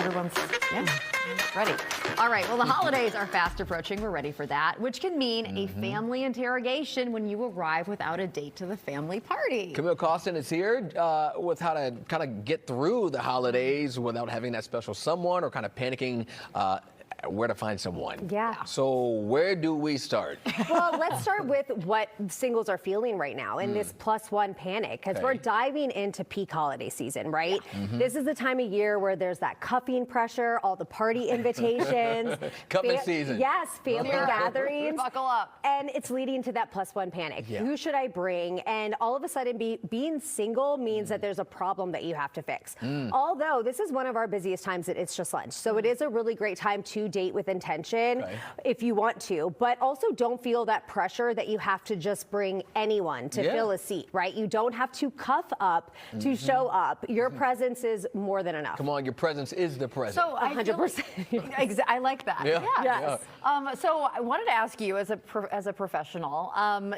everyone's ready. All right, well, the holidays are fast approaching. We're ready for that, which can mean a family interrogation when you arrive without a date to the family party. Camille Kostin is here with how to kind of get through the holidays without having that special someone or kind of panicking where to find someone. Yeah. So where do we start? Well, let's start with what singles are feeling right now in this +1 panic, because we're diving into peak holiday season, right? This is the time of year where there's that cuffing pressure, all the party invitations. Cuffing season. Yes, family gatherings. Buckle up. And it's leading to that +1 panic. Yeah. Who should I bring? And all of a sudden, being single means that there's a problem that you have to fix. Although this is one of our busiest times at It's Just Lunch. So it is a really great time to date with intention if you want to, but also don't feel that pressure that you have to just bring anyone to fill a seat, right? You don't have to cuff up to show up. Your presence is more than enough. Come on, your presence is the present. So 100%. I like that. Yeah. Yes. So I wanted to ask you as a professional,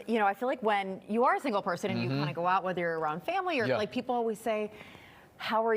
you know, I feel like when you are a single person and you kind of go out, whether you're around family or like people always say, how are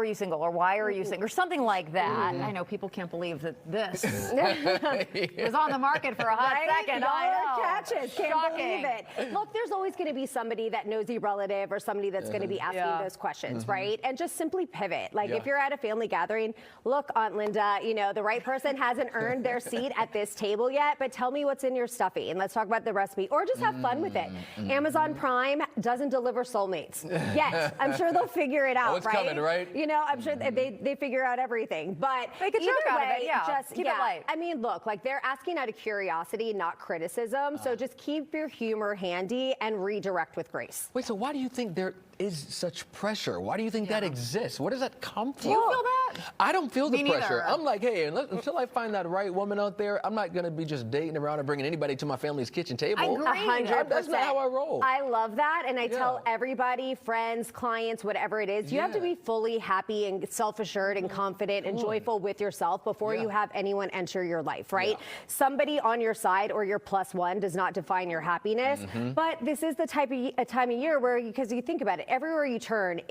you single, or why are you single, or something like that. I know people can't believe that this was on the market for a hot second. I know. Catches. Can't believe it. Look, there's always going to be somebody, that nosy relative or somebody that's going to be asking those questions, right? And just simply pivot. Like if you're at a family gathering, look, Aunt Linda, you know, the right person hasn't earned their seat at this table yet, but tell me what's in your stuffy and let's talk about the recipe, or just have fun with it. Amazon Prime doesn't deliver soulmates yet. I'm sure they'll figure it out. It's coming, right? You know, I'm sure they figure out everything. But make a joke out of it, just keep it light. I mean, look, like they're asking out of curiosity, not criticism. So just keep your humor handy and redirect with grace. Wait, so why do you think there is such pressure? Why do you think that exists? Where does that come from? Do you feel that? I don't feel the Me pressure. neither. I'm like, hey, until I find that right woman out there, I'm not going to be just dating around and bringing anybody to my family's kitchen table. I agree. 100%. That's not how I roll. I love that, and I tell everybody, friends, clients, whatever it is, you have to be fully happy and self-assured and confident and joyful with yourself before you have anyone enter your life, right? Somebody on your side or your +1 does not define your happiness, but this is the time of year where, because you think about it, everywhere you turn,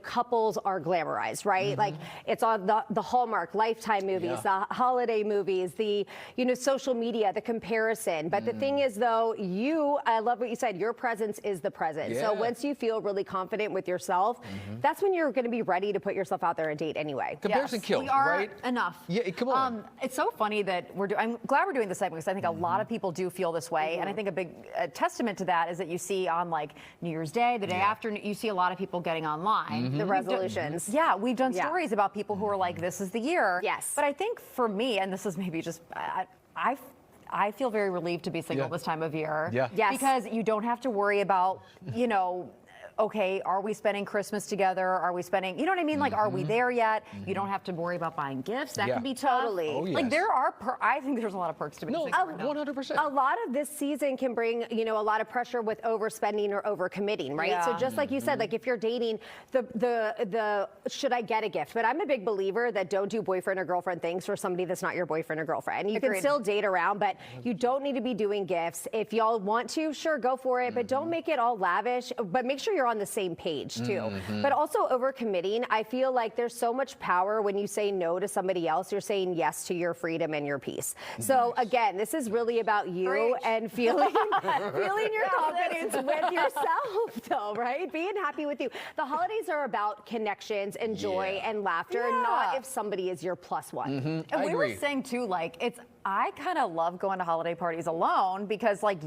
couples are glamorized, right? Like it's on the Hallmark Lifetime movies, the holiday movies, the social media, the comparison. But the thing is, though, I love what you said, your presence is the present. So once you feel really confident with yourself, that's when you're going to be ready to put yourself out there and date anyway. Comparison kills, we are right? Enough. Yeah, come on. It's so funny that I'm glad we're doing this segment, because I think a lot of people do feel this way. And I think a big testament to that is that you see on like New Year's Day, the day after, you see a lot of people getting online. The resolutions. We've done stories about people who are like, this is the year. Yes. But I think for me, and this is maybe just, I feel very relieved to be single this time of year. Yeah. Yes. Because you don't have to worry about, okay, are we spending Christmas together? Are we spending, you know what I mean? Like, are we there yet? You don't have to worry about buying gifts. That can be tough. Totally. Oh, Like, yes. there are, I think there's a lot of perks to being single right now. 100%. A lot of this season can bring, a lot of pressure with overspending or overcommitting, right? Yeah. So just like you said, like if you're dating, the should I get a gift? But I'm a big believer that don't do boyfriend or girlfriend things for somebody that's not your boyfriend or girlfriend. You can still date around, but you don't need to be doing gifts. If y'all want to, sure, go for it, but don't make it all lavish. But make sure you're on the same page too. But also overcommitting, I feel like there's so much power when you say no to somebody else, you're saying yes to your freedom and your peace. So again, this is really about you and feeling your confidence with yourself though, right? Being happy with you. The holidays are about connections and joy and laughter, not if somebody is your +1. And we were saying too, like, I kind of love going to holiday parties alone because, like,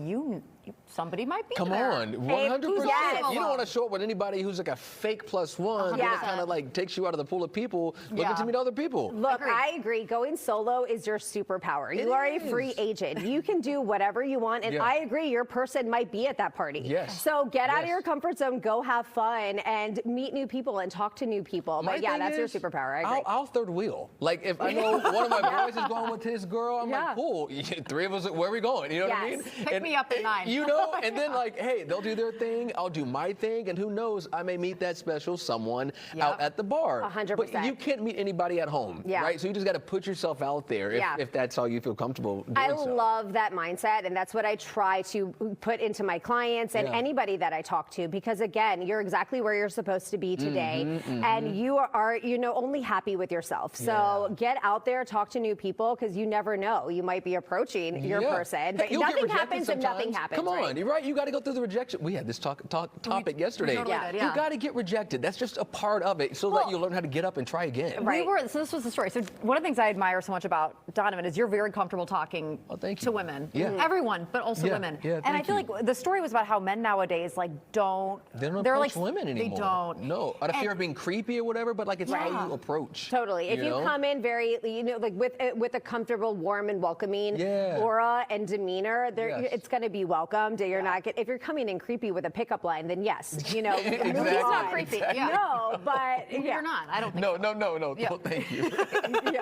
somebody might be there. Come on, 100%. Yes. You don't want to show up with anybody who's like a fake +1 that kind of like takes you out of the pool of people looking to meet other people. Look, I agree. Going solo is your superpower. You are a free agent. You can do whatever you want. And I agree, your person might be at that party. Yes. So get out of your comfort zone, go have fun, and meet new people and talk to new people. But yeah, that's your superpower. I agree. I'll third wheel. Like if I know one of my boys is going with his girl, I'm like, cool. 3 of us, where are we going? You know what I mean? Pick me up at 9. You know, and then like, hey, they'll do their thing. I'll do my thing. And who knows, I may meet that special someone out at the bar. 100%. But you can't meet anybody at home, right? So you just got to put yourself out there if that's how you feel comfortable doing I love that mindset, and that's what I try to put into my clients and anybody that I talk to, because again, you're exactly where you're supposed to be today, and you are, only happy with yourself. So get out there, talk to new people, because you never know. You might be approaching your person, but nothing happens if nothing happens. Come on, you're right. You got to go through the rejection. We had this topic yesterday. You got to get rejected. That's just a part of it, so that you learn how to get up and try again. So this was the story. So one of the things I admire so much about Donovan is you're very comfortable talking to women. Everyone, but also women. And I feel like the story was about how men nowadays they don't approach women anymore. They don't. No, out of fear of being creepy or whatever, but like it's how you approach. Totally. If you come in very, like with a comfortable, warm and welcoming aura and demeanor, it's going to be welcomed. You're not if you're coming in creepy with a pickup line, then yes, he's not creepy. No, but you're not. I don't think No. Yeah. Thank you.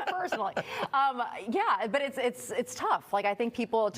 Personally, but it's tough. Like I think people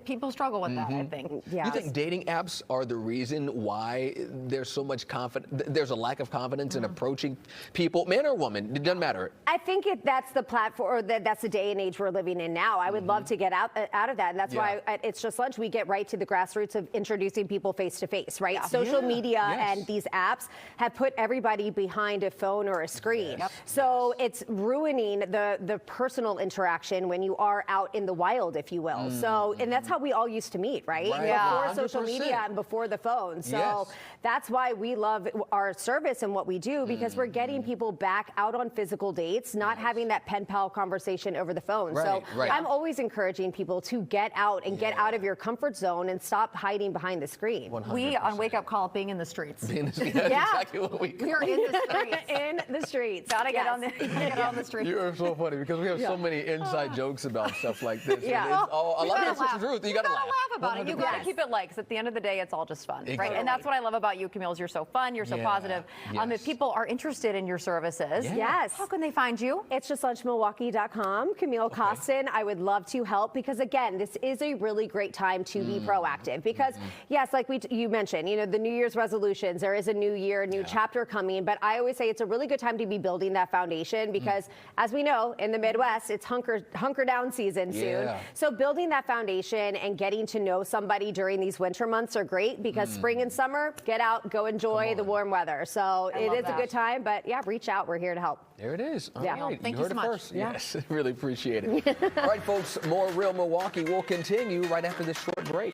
people struggle with that. I think. Yeah. You think dating apps are the reason why there's so much there's a lack of confidence in approaching people, man or woman? It doesn't matter. I think that's the platform, or that's the day and age we're living in now. I would love to get out of that, and that's why at It's Just Lunch we get right to the grassroots of introducing people face to face. Right, social media and these apps have put everybody behind a phone or a screen. So it's ruining the personal interaction when you are out in the wild, if you will. So, and that's how we all used to meet, right? Before social media and before the phone. So that's why we love our service and what we do, because we're getting people back out on physical dates, not having that pen pal conversation over the phone. So I'm always encouraging people to get out and get out of your comfort zone and stop hiding behind the screen. 100%. We on Wake Up Call being in the streets. That's exactly what we are in the streets. In the streets. Gotta get on the streets. You are so funny because we have so many inside jokes about stuff like this. A lot of it's the truth. You gotta laugh about it. You gotta keep it light, because at the end of the day, it's all just fun, right? And that's what I love about you, Camille. Is you're so fun, you're so positive. If people are interested in your services, how can they find you? It's justlunchmilwaukee.com. Camille Kostin. I would love to help, because again, this is a really great time to be proactive. Because yes, like you mentioned, the New Year's resolutions. There is a new year, a new chapter coming. But I always say it's a really good time to be building that foundation, because as we know, in the Midwest, it's hunker down season soon. So building that foundation and getting to know somebody during these winter months are great, because spring and summer, get out, go enjoy the warm weather. So it is a good time, but reach out. We're here to help. There it is. All right. Thank you so much. First. Yes, really appreciate it. All right, folks, more Real Milwaukee will continue right after this short break.